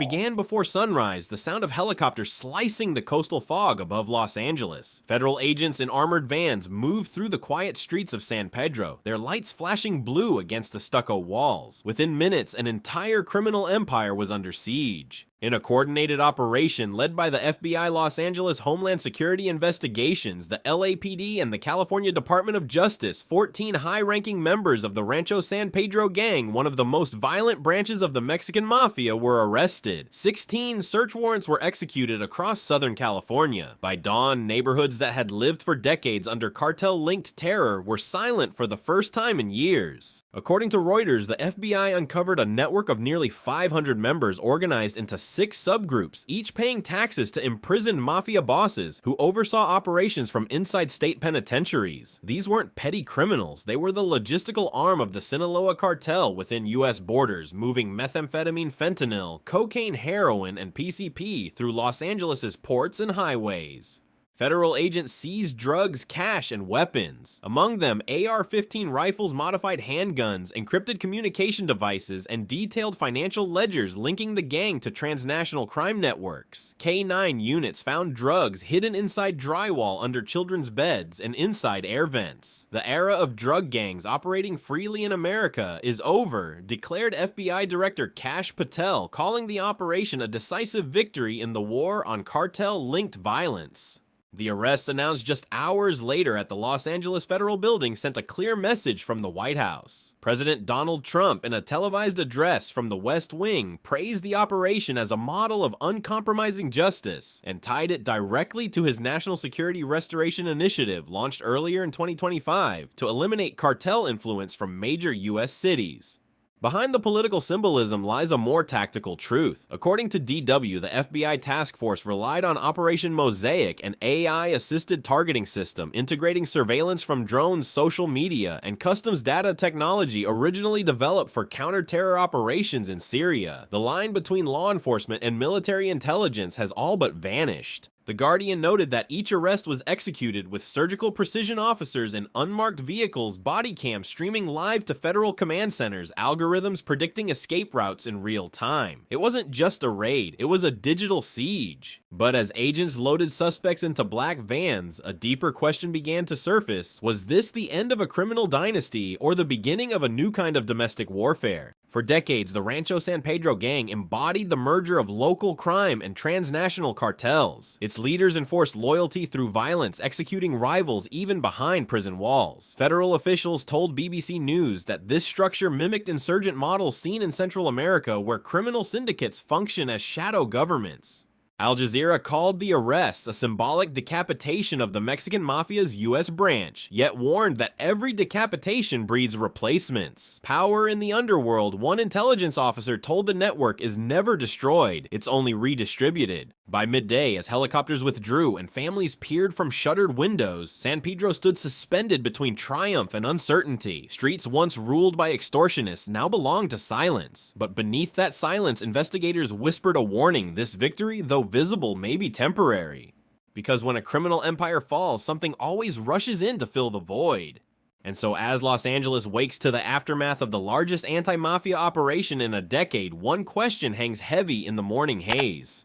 began before sunrise, the sound of helicopters slicing the coastal fog above Los Angeles. Federal agents in armored vans moved through the quiet streets of San Pedro, their lights flashing blue against the stucco walls. Within minutes, an entire criminal empire was under siege. In a coordinated operation led by the FBI Los Angeles Homeland Security Investigations, the LAPD, and the California Department of Justice, 14 high-ranking members of the Rancho San Pedro gang, one of the most violent branches of the Mexican Mafia, were arrested. 16 search warrants were executed across Southern California. By dawn, neighborhoods that had lived for decades under cartel-linked terror were silent for the first time in years. According to Reuters, the FBI uncovered a network of nearly 500 members organized into 6 subgroups, each paying taxes to imprisoned mafia bosses who oversaw operations from inside state penitentiaries. These weren't petty criminals, they were the logistical arm of the Sinaloa cartel within US borders, moving methamphetamine, fentanyl, cocaine, heroin, and PCP through Los Angeles' ports and highways. Federal agents seized drugs, cash, and weapons. Among them, AR-15 rifles, modified handguns, encrypted communication devices, and detailed financial ledgers linking the gang to transnational crime networks. K-9 units found drugs hidden inside drywall under children's beds and inside air vents. The era of drug gangs operating freely in America is over, declared FBI Director Kash Patel, calling the operation a decisive victory in the war on cartel-linked violence. The arrests announced just hours later at the Los Angeles Federal Building sent a clear message from the White House. President Donald Trump, in a televised address from the West Wing, praised the operation as a model of uncompromising justice and tied it directly to his National Security Restoration Initiative launched earlier in 2025 to eliminate cartel influence from major U.S. cities. Behind the political symbolism lies a more tactical truth. According to DW, the FBI task force relied on Operation Mosaic, an AI-assisted targeting system integrating surveillance from drones, social media, and customs data technology originally developed for counter-terror operations in Syria. The line between law enforcement and military intelligence has all but vanished. The Guardian noted that each arrest was executed with surgical precision officers in unmarked vehicles, body cams streaming live to federal command centers, algorithms predicting escape routes in real time. It wasn't just a raid, it was a digital siege. But as agents loaded suspects into black vans, a deeper question began to surface. Was this the end of a criminal dynasty or the beginning of a new kind of domestic warfare? For decades, the Rancho San Pedro gang embodied the merger of local crime and transnational cartels. Its leaders enforced loyalty through violence, executing rivals even behind prison walls. Federal officials told BBC News that this structure mimicked insurgent models seen in Central America, where criminal syndicates function as shadow governments. Al Jazeera called the arrests a symbolic decapitation of the Mexican Mafia's U.S. branch, yet warned that every decapitation breeds replacements. Power in the underworld, one intelligence officer told the network, is never destroyed, it's only redistributed. By midday, as helicopters withdrew and families peered from shuttered windows, San Pedro stood suspended between triumph and uncertainty. Streets once ruled by extortionists now belonged to silence. But beneath that silence, investigators whispered a warning: this victory, though visible, may be temporary. Because when a criminal empire falls, something always rushes in to fill the void. And so as Los Angeles wakes to the aftermath of the largest anti-mafia operation in a decade, one question hangs heavy in the morning haze.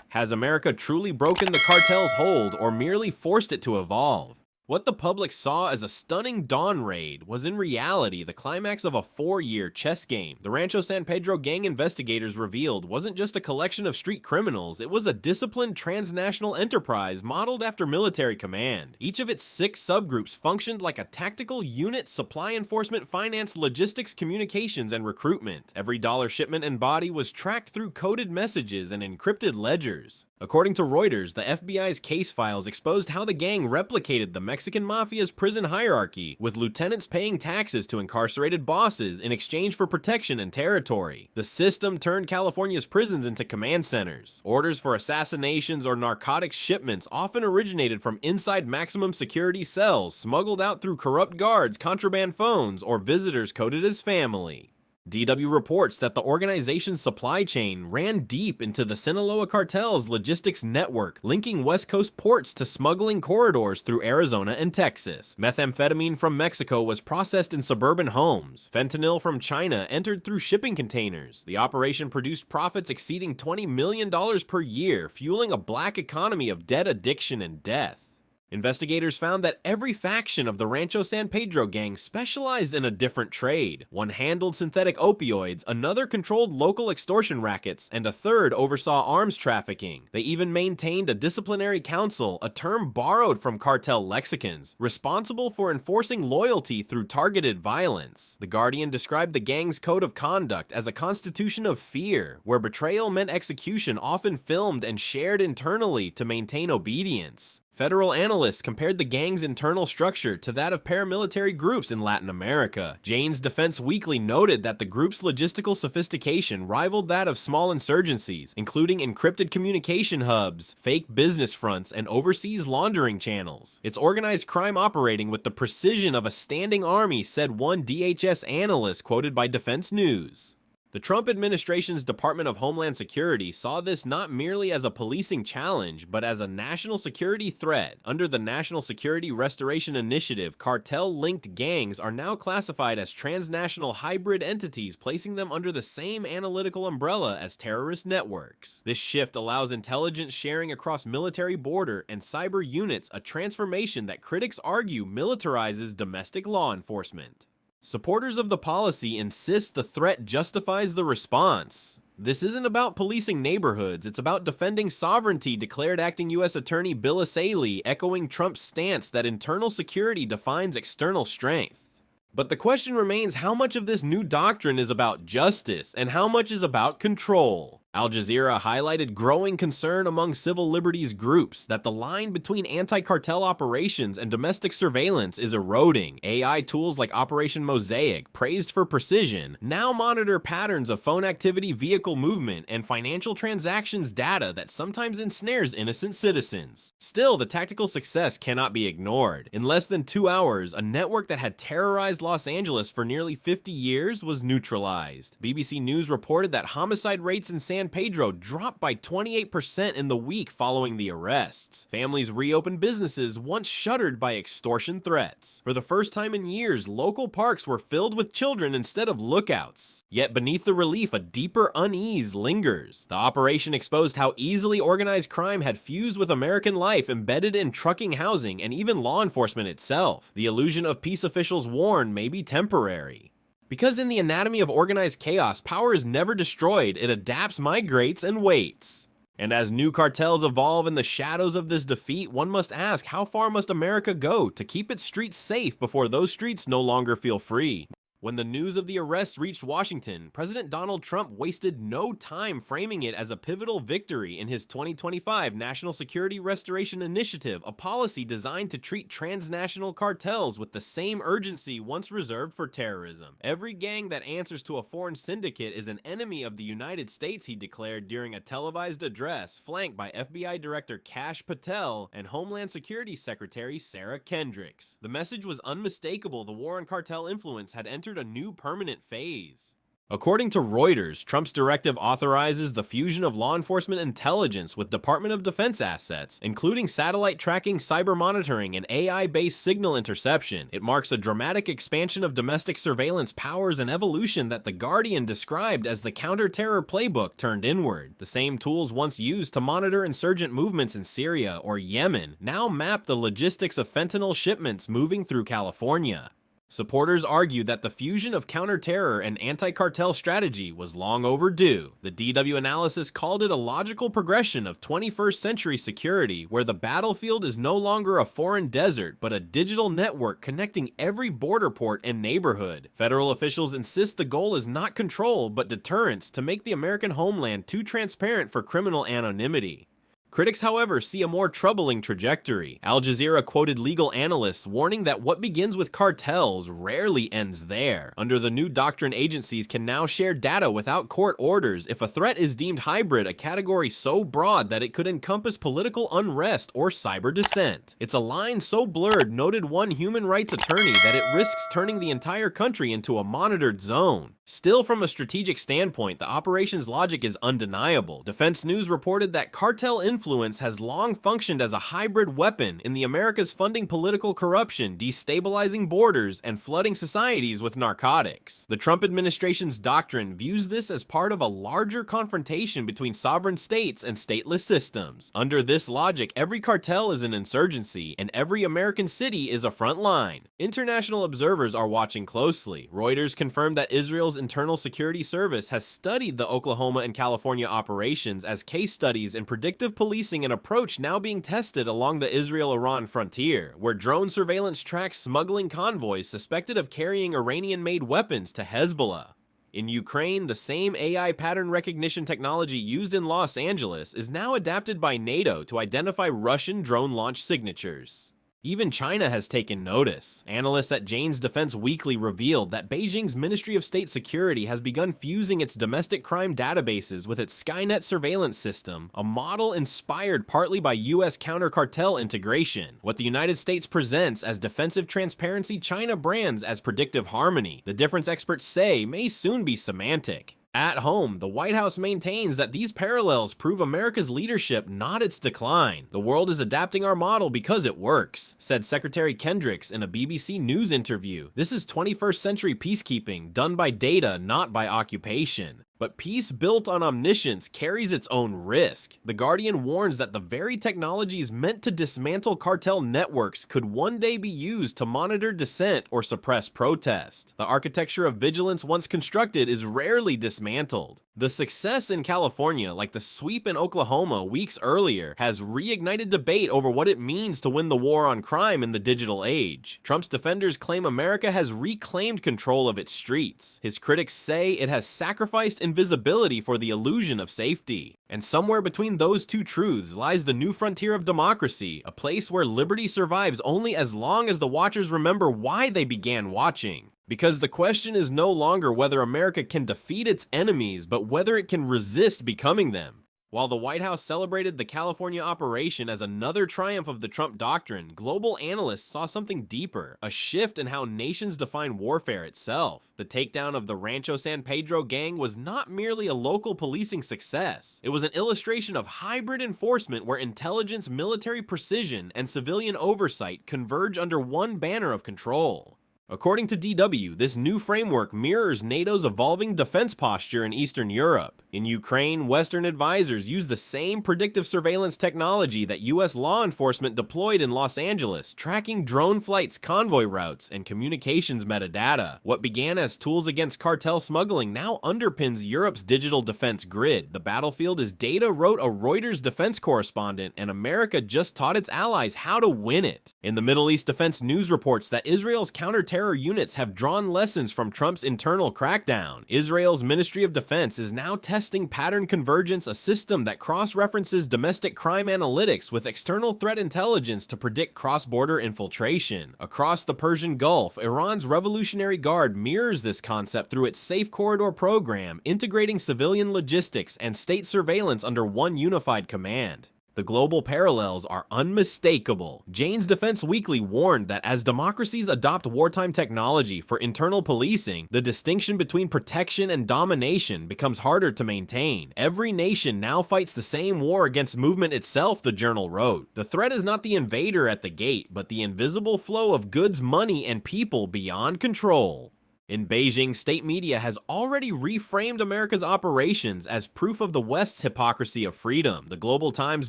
Has America truly broken the cartel's hold or merely forced it to evolve? What the public saw as a stunning dawn raid was in reality the climax of a 4-year chess game. The Rancho San Pedro gang investigators revealed wasn't just a collection of street criminals, it was a disciplined transnational enterprise modeled after military command. Each of its 6 subgroups functioned like a tactical unit: supply enforcement, finance, logistics, communications, and recruitment. Every dollar, shipment, and body was tracked through coded messages and encrypted ledgers. According to Reuters, the FBI's case files exposed how the gang replicated the Mexican Mafia's prison hierarchy, with lieutenants paying taxes to incarcerated bosses in exchange for protection and territory. The system turned California's prisons into command centers. Orders for assassinations or narcotics shipments often originated from inside maximum security cells, smuggled out through corrupt guards, contraband phones, or visitors coded as family. DW reports that the organization's supply chain ran deep into the Sinaloa cartel's logistics network, linking West Coast ports to smuggling corridors through Arizona and Texas. Methamphetamine from Mexico was processed in suburban homes. Fentanyl from China entered through shipping containers. The operation produced profits exceeding $20 million per year, fueling a black economy of debt addiction and death. Investigators found that every faction of the Rancho San Pedro gang specialized in a different trade. One handled synthetic opioids, another controlled local extortion rackets, and a third oversaw arms trafficking. They even maintained a disciplinary council, a term borrowed from cartel lexicons, responsible for enforcing loyalty through targeted violence. The Guardian described the gang's code of conduct as a constitution of fear, where betrayal meant execution, often filmed and shared internally to maintain obedience. Federal analysts compared the gang's internal structure to that of paramilitary groups in Latin America. Jane's Defense Weekly noted that the group's logistical sophistication rivaled that of small insurgencies, including encrypted communication hubs, fake business fronts, and overseas laundering channels. It's organized crime operating with the precision of a standing army, said one DHS analyst quoted by Defense News. The Trump administration's Department of Homeland Security saw this not merely as a policing challenge, but as a national security threat. Under the National Security Restoration Initiative, cartel-linked gangs are now classified as transnational hybrid entities, placing them under the same analytical umbrella as terrorist networks. This shift allows intelligence sharing across military border and cyber units, a transformation that critics argue militarizes domestic law enforcement. Supporters of the policy insist the threat justifies the response. This isn't about policing neighborhoods, it's about defending sovereignty, declared Acting U.S. Attorney Bill Asaley, echoing Trump's stance that internal security defines external strength. But the question remains, how much of this new doctrine is about justice and how much is about control? Al Jazeera highlighted growing concern among civil liberties groups that the line between anti-cartel operations and domestic surveillance is eroding. AI tools like Operation Mosaic, praised for precision, now monitor patterns of phone activity, vehicle movement, and financial transactions data that sometimes ensnares innocent citizens. Still, the tactical success cannot be ignored. In less than 2 hours, a network that had terrorized Los Angeles for nearly 50 years was neutralized. BBC News reported that homicide rates in San Pedro dropped by 28% in the week following the arrests. Families reopened businesses once shuttered by extortion threats. For the first time in years, local parks were filled with children instead of lookouts. Yet beneath the relief, a deeper unease lingers. The operation exposed how easily organized crime had fused with American life, embedded in trucking, housing, and even law enforcement itself. The illusion of peace officials warn may be temporary. Because in the anatomy of organized chaos, power is never destroyed, it adapts, migrates, and waits. And as new cartels evolve in the shadows of this defeat, one must ask, how far must America go to keep its streets safe before those streets no longer feel free? When the news of the arrests reached Washington, President Donald Trump wasted no time framing it as a pivotal victory in his 2025 National Security Restoration Initiative, a policy designed to treat transnational cartels with the same urgency once reserved for terrorism. Every gang that answers to a foreign syndicate is an enemy of the United States, he declared during a televised address flanked by FBI Director Kash Patel and Homeland Security Secretary Sarah Kendricks. The message was unmistakable. The war on cartel influence had entered a new permanent phase. According to Reuters, Trump's directive authorizes the fusion of law enforcement intelligence with Department of Defense assets, including satellite tracking, cyber monitoring, and AI-based signal interception. It marks a dramatic expansion of domestic surveillance powers and evolution that The Guardian described as the counter-terror playbook turned inward. The same tools once used to monitor insurgent movements in Syria or Yemen now map the logistics of fentanyl shipments moving through California. Supporters argue that the fusion of counter-terror and anti-cartel strategy was long overdue. The DW analysis called it a logical progression of 21st century security, where the battlefield is no longer a foreign desert, but a digital network connecting every border port and neighborhood. Federal officials insist the goal is not control, but deterrence, to make the American homeland too transparent for criminal anonymity. Critics, however, see a more troubling trajectory. Al Jazeera quoted legal analysts warning that what begins with cartels rarely ends there. Under the new doctrine, agencies can now share data without court orders if a threat is deemed hybrid, a category so broad that it could encompass political unrest or cyber dissent. It's a line so blurred, noted one human rights attorney, that it risks turning the entire country into a monitored zone. Still, from a strategic standpoint, the operation's logic is undeniable. Defense News reported that cartel influence has long functioned as a hybrid weapon in the Americas, funding political corruption, destabilizing borders, and flooding societies with narcotics. The Trump administration's doctrine views this as part of a larger confrontation between sovereign states and stateless systems. Under this logic, every cartel is an insurgency, and every American city is a front line. International observers are watching closely. Reuters confirmed that Israel's Internal Security Service has studied the Oklahoma and California operations as case studies in predictive policing, an approach now being tested along the Israel-Iran frontier, where drone surveillance tracks smuggling convoys suspected of carrying Iranian-made weapons to Hezbollah. In Ukraine, the same AI pattern recognition technology used in Los Angeles is now adapted by NATO to identify Russian drone launch signatures. Even China has taken notice. Analysts at Jane's Defense Weekly revealed that Beijing's Ministry of State Security has begun fusing its domestic crime databases with its Skynet surveillance system, a model inspired partly by US counter-cartel integration. What the United States presents as defensive transparency, China brands as predictive harmony. The difference, experts say, may soon be semantic. At home, the White House maintains that these parallels prove America's leadership, not its decline. The world is adapting our model because it works, said Secretary Kendricks in a BBC News interview. This is 21st century peacekeeping, done by data, not by occupation. But peace built on omniscience carries its own risk. The Guardian warns that the very technologies meant to dismantle cartel networks could one day be used to monitor dissent or suppress protest. The architecture of vigilance once constructed is rarely dismantled. The success in California, like the sweep in Oklahoma weeks earlier, has reignited debate over what it means to win the war on crime in the digital age. Trump's defenders claim America has reclaimed control of its streets. His critics say it has sacrificed invisibility for the illusion of safety. And somewhere between those two truths lies the new frontier of democracy, a place where liberty survives only as long as the watchers remember why they began watching. Because the question is no longer whether America can defeat its enemies, but whether it can resist becoming them. While the White House celebrated the California operation as another triumph of the Trump doctrine, global analysts saw something deeper, a shift in how nations define warfare itself. The takedown of the Rancho San Pedro gang was not merely a local policing success. It was an illustration of hybrid enforcement where intelligence, military precision, and civilian oversight converge under one banner of control. According to DW, this new framework mirrors NATO's evolving defense posture in Eastern Europe. In Ukraine, Western advisors use the same predictive surveillance technology that US law enforcement deployed in Los Angeles, tracking drone flights, convoy routes, and communications metadata. What began as tools against cartel smuggling now underpins Europe's digital defense grid. The battlefield is data, wrote a Reuters defense correspondent, and America just taught its allies how to win it. In the Middle East, Defense News reports that Israel's counter-terror units have drawn lessons from Trump's internal crackdown. Israel's Ministry of Defense is now testing pattern convergence, a system that cross-references domestic crime analytics with external threat intelligence to predict cross-border infiltration. Across the Persian Gulf, Iran's Revolutionary Guard mirrors this concept through its Safe Corridor program, integrating civilian logistics and state surveillance under one unified command. The global parallels are unmistakable. Jane's Defense Weekly warned that as democracies adopt wartime technology for internal policing, the distinction between protection and domination becomes harder to maintain. Every nation now fights the same war against movement itself, the journal wrote. The threat is not the invader at the gate, but the invisible flow of goods, money, and people beyond control. In Beijing, state media has already reframed America's operations as proof of the West's hypocrisy of freedom. The Global Times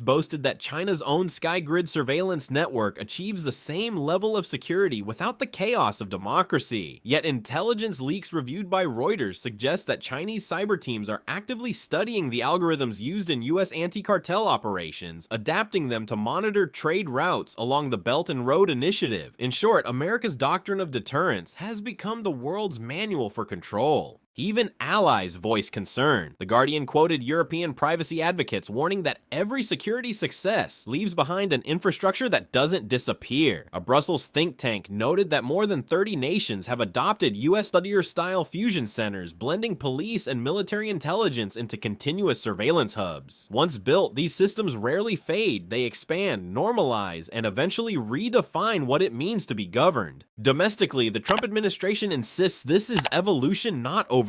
boasted that China's own SkyGrid surveillance network achieves the same level of security without the chaos of democracy. Yet intelligence leaks reviewed by Reuters suggest that Chinese cyber teams are actively studying the algorithms used in US anti-cartel operations, adapting them to monitor trade routes along the Belt and Road Initiative. In short, America's doctrine of deterrence has become the world's manual for control. Even allies voiced concern. The Guardian quoted European privacy advocates warning that every security success leaves behind an infrastructure that doesn't disappear. A Brussels think tank noted that more than 30 nations have adopted US studier-style fusion centers, blending police and military intelligence into continuous surveillance hubs. Once built, these systems rarely fade, they expand, normalize, and eventually redefine what it means to be governed. Domestically, the Trump administration insists this is evolution, not overreach.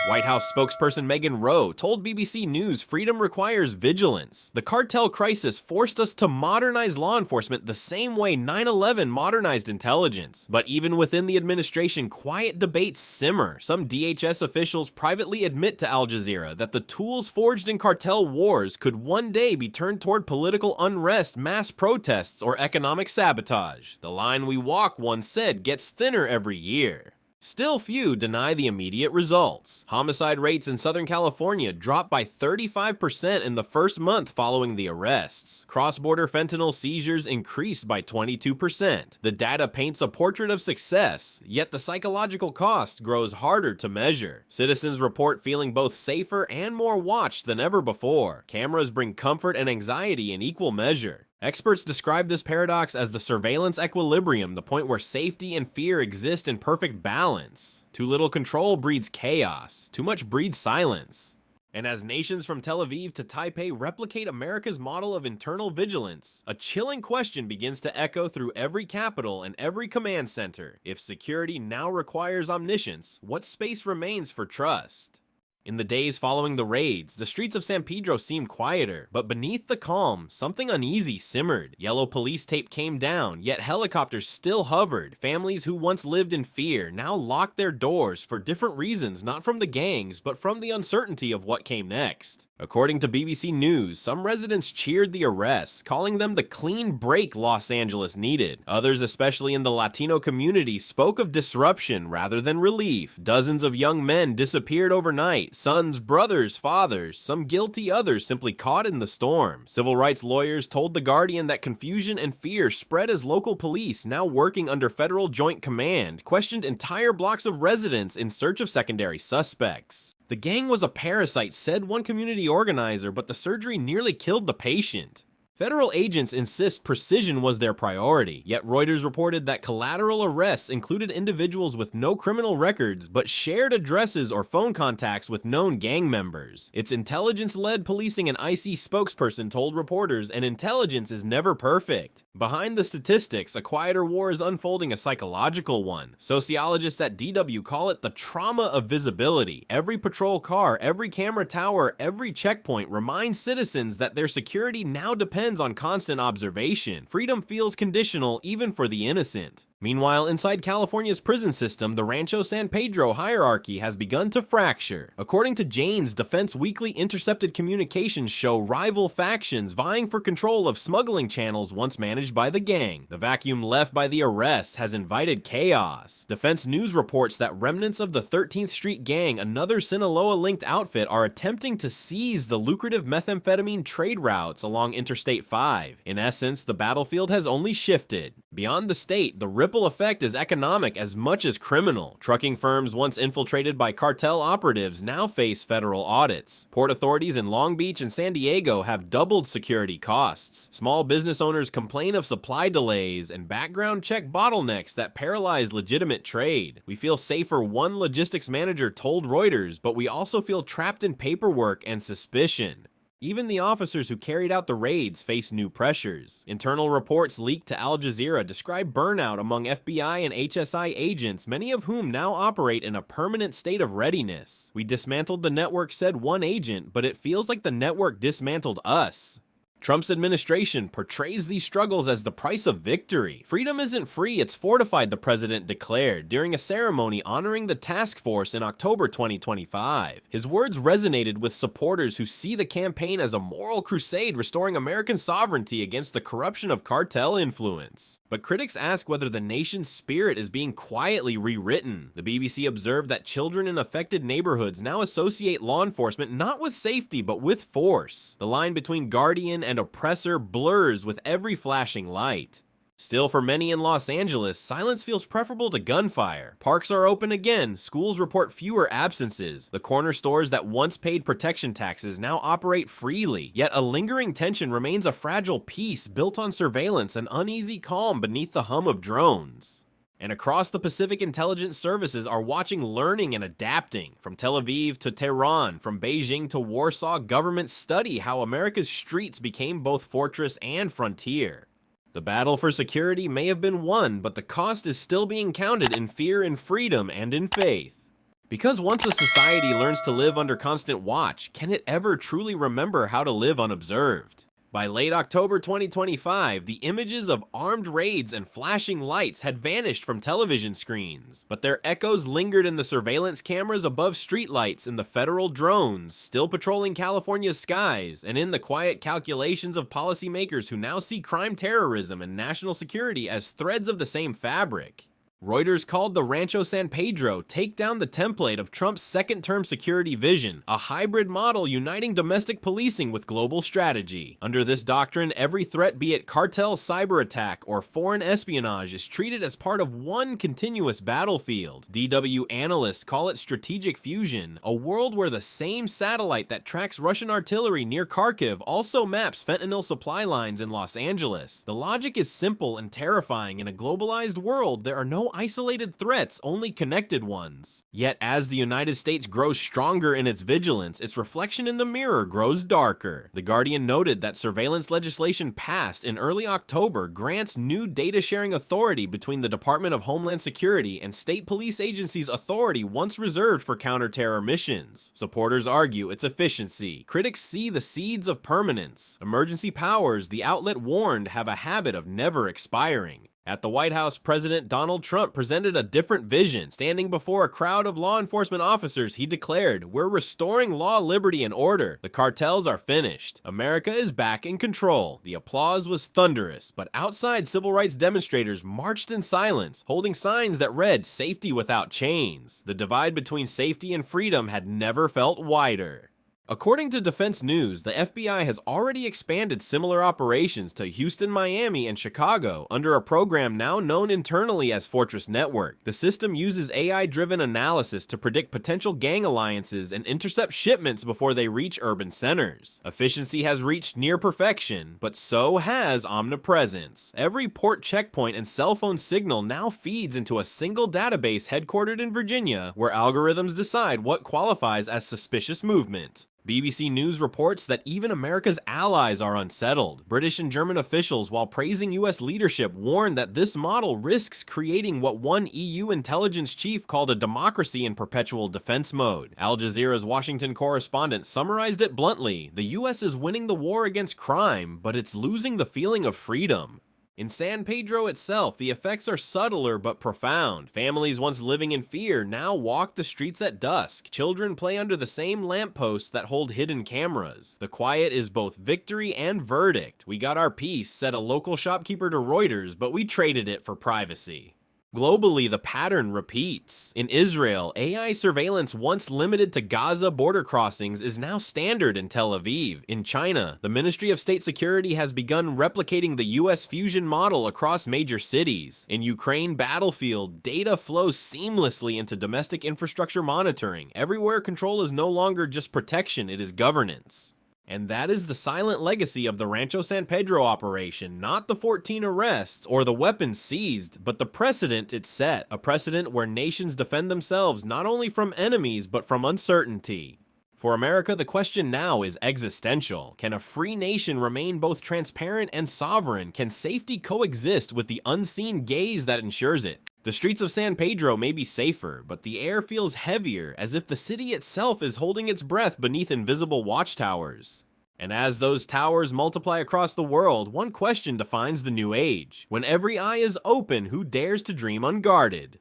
White House spokesperson Megan Rowe told BBC News freedom requires vigilance. The cartel crisis forced us to modernize law enforcement the same way 9/11 modernized intelligence. But even within the administration, quiet debates simmer. Some DHS officials privately admit to Al Jazeera that the tools forged in cartel wars could one day be turned toward political unrest, mass protests, or economic sabotage. The line we walk, one said, gets thinner every year. Still few deny the immediate results. Homicide rates in Southern California dropped by 35% in the first month following the arrests. Cross-border fentanyl seizures increased by 22%. The data paints a portrait of success, yet the psychological cost grows harder to measure. Citizens report feeling both safer and more watched than ever before. Cameras bring comfort and anxiety in equal measure. Experts describe this paradox as the surveillance equilibrium, the point where safety and fear exist in perfect balance. Too little control breeds chaos, too much breeds silence. And as nations from Tel Aviv to Taipei replicate America's model of internal vigilance, a chilling question begins to echo through every capital and every command center. If security now requires omniscience, what space remains for trust? In the days following the raids, the streets of San Pedro seemed quieter, but beneath the calm, something uneasy simmered. Yellow police tape came down, yet helicopters still hovered. Families who once lived in fear now locked their doors for different reasons, not from the gangs, but from the uncertainty of what came next. According to BBC News, some residents cheered the arrests, calling them the clean break Los Angeles needed. Others, especially in the Latino community, spoke of disruption rather than relief. Dozens of young men disappeared overnight. Sons, brothers, fathers, some guilty, others simply caught in the storm. Civil rights lawyers told The Guardian that confusion and fear spread as local police, now working under federal joint command, questioned entire blocks of residents in search of secondary suspects. The gang was a parasite, said one community organizer, but the surgery nearly killed the patient. Federal agents insist precision was their priority, yet Reuters reported that collateral arrests included individuals with no criminal records but shared addresses or phone contacts with known gang members. Its intelligence-led policing and ICE spokesperson told reporters, and intelligence is never perfect. Behind the statistics, a quieter war is unfolding a psychological one. Sociologists at DW call it the trauma of visibility. Every patrol car, every camera tower, every checkpoint reminds citizens that their security now depends on constant observation. Freedom feels conditional even for the innocent. Meanwhile, inside California's prison system, the Rancho San Pedro hierarchy has begun to fracture. According to Jane's, Defense Weekly intercepted communications show rival factions vying for control of smuggling channels once managed by the gang. The vacuum left by the arrests has invited chaos. Defense News reports that remnants of the 13th Street Gang, another Sinaloa-linked outfit, are attempting to seize the lucrative methamphetamine trade routes along Interstate 5. In essence, the battlefield has only shifted. Beyond the state, the ripple effect is economic as much as criminal. Trucking firms once infiltrated by cartel operatives now face federal audits. Port authorities in Long Beach and San Diego have doubled security costs. Small business owners complain of supply delays and background check bottlenecks that paralyze legitimate trade. We feel safer, one logistics manager told Reuters, but we also feel trapped in paperwork and suspicion. Even the officers who carried out the raids face new pressures. Internal reports leaked to Al Jazeera describe burnout among FBI and HSI agents, many of whom now operate in a permanent state of readiness. "We dismantled the network," said one agent, but it feels like the network dismantled us. Trump's administration portrays these struggles as the price of victory. Freedom isn't free, it's fortified, the president declared during a ceremony honoring the task force in October 2025. His words resonated with supporters who see the campaign as a moral crusade restoring American sovereignty against the corruption of cartel influence. But critics ask whether the nation's spirit is being quietly rewritten. The BBC observed that children in affected neighborhoods now associate law enforcement not with safety but with force. The line between guardian and oppressor blurs with every flashing light. Still, for many in Los Angeles, silence feels preferable to gunfire. Parks are open again, schools report fewer absences. The corner stores that once paid protection taxes now operate freely. Yet a lingering tension remains a fragile peace built on surveillance and uneasy calm beneath the hum of drones. And across the Pacific, intelligence services are watching, learning, and adapting. From Tel Aviv to Tehran, from Beijing to Warsaw, governments study how America's streets became both fortress and frontier. The battle for security may have been won, but the cost is still being counted in fear, in freedom, and in faith. Because once a society learns to live under constant watch, can it ever truly remember how to live unobserved? By late October 2025, the images of armed raids and flashing lights had vanished from television screens, but their echoes lingered in the surveillance cameras above streetlights, in the federal drones still patrolling California's skies, and in the quiet calculations of policymakers who now see crime, terrorism, and national security as threads of the same fabric. Reuters called the Rancho San Pedro take down the template of Trump's second-term security vision, a hybrid model uniting domestic policing with global strategy. Under this doctrine, every threat, be it cartel cyber attack or foreign espionage, is treated as part of one continuous battlefield. DW analysts call it strategic fusion, a world where the same satellite that tracks Russian artillery near Kharkiv also maps fentanyl supply lines in Los Angeles. The logic is simple and terrifying. In a globalized world, there are no isolated threats, only connected ones. Yet as the United States grows stronger in its vigilance, its reflection in the mirror grows darker. The Guardian noted that surveillance legislation passed in early October grants new data sharing authority between the Department of Homeland Security and state police agencies, authority once reserved for counter-terror missions. Supporters argue its efficiency. Critics see the seeds of permanence. Emergency powers, the outlet warned, have a habit of never expiring. At the White House, President Donald Trump presented a different vision. Standing before a crowd of law enforcement officers, he declared, "We're restoring law, liberty, and order. The cartels are finished. America is back in control." The applause was thunderous, but outside, civil rights demonstrators marched in silence, holding signs that read, "Safety without chains." The divide between safety and freedom had never felt wider. According to Defense News, the FBI has already expanded similar operations to Houston, Miami, and Chicago under a program now known internally as Fortress Network. The system uses AI-driven analysis to predict potential gang alliances and intercept shipments before they reach urban centers. Efficiency has reached near perfection, but so has omnipresence. Every port checkpoint and cell phone signal now feeds into a single database headquartered in Virginia, where algorithms decide what qualifies as suspicious movement. BBC News reports that even America's allies are unsettled. British and German officials, while praising US leadership, warned that this model risks creating what one EU intelligence chief called a democracy in perpetual defense mode. Al Jazeera's Washington correspondent summarized it bluntly: "The US is winning the war against crime, but it's losing the feeling of freedom." In San Pedro itself, the effects are subtler but profound. Families once living in fear now walk the streets at dusk. Children play under the same lampposts that hold hidden cameras. The quiet is both victory and verdict. "We got our peace," said a local shopkeeper to Reuters, "but we traded it for privacy." Globally, the pattern repeats. In Israel, AI surveillance once limited to Gaza border crossings is now standard in Tel Aviv. In China, the Ministry of State Security has begun replicating the US fusion model across major cities. In Ukraine battlefield, data flows seamlessly into domestic infrastructure monitoring. Everywhere control is no longer just protection, it is governance. And that is the silent legacy of the Rancho San Pedro operation, not the 14 arrests or the weapons seized, but the precedent it set, a precedent where nations defend themselves not only from enemies, but from uncertainty. For America, the question now is existential. Can a free nation remain both transparent and sovereign? Can safety coexist with the unseen gaze that ensures it? The streets of San Pedro may be safer, but the air feels heavier, as if the city itself is holding its breath beneath invisible watchtowers. And as those towers multiply across the world, one question defines the new age. When every eye is open, who dares to dream unguarded?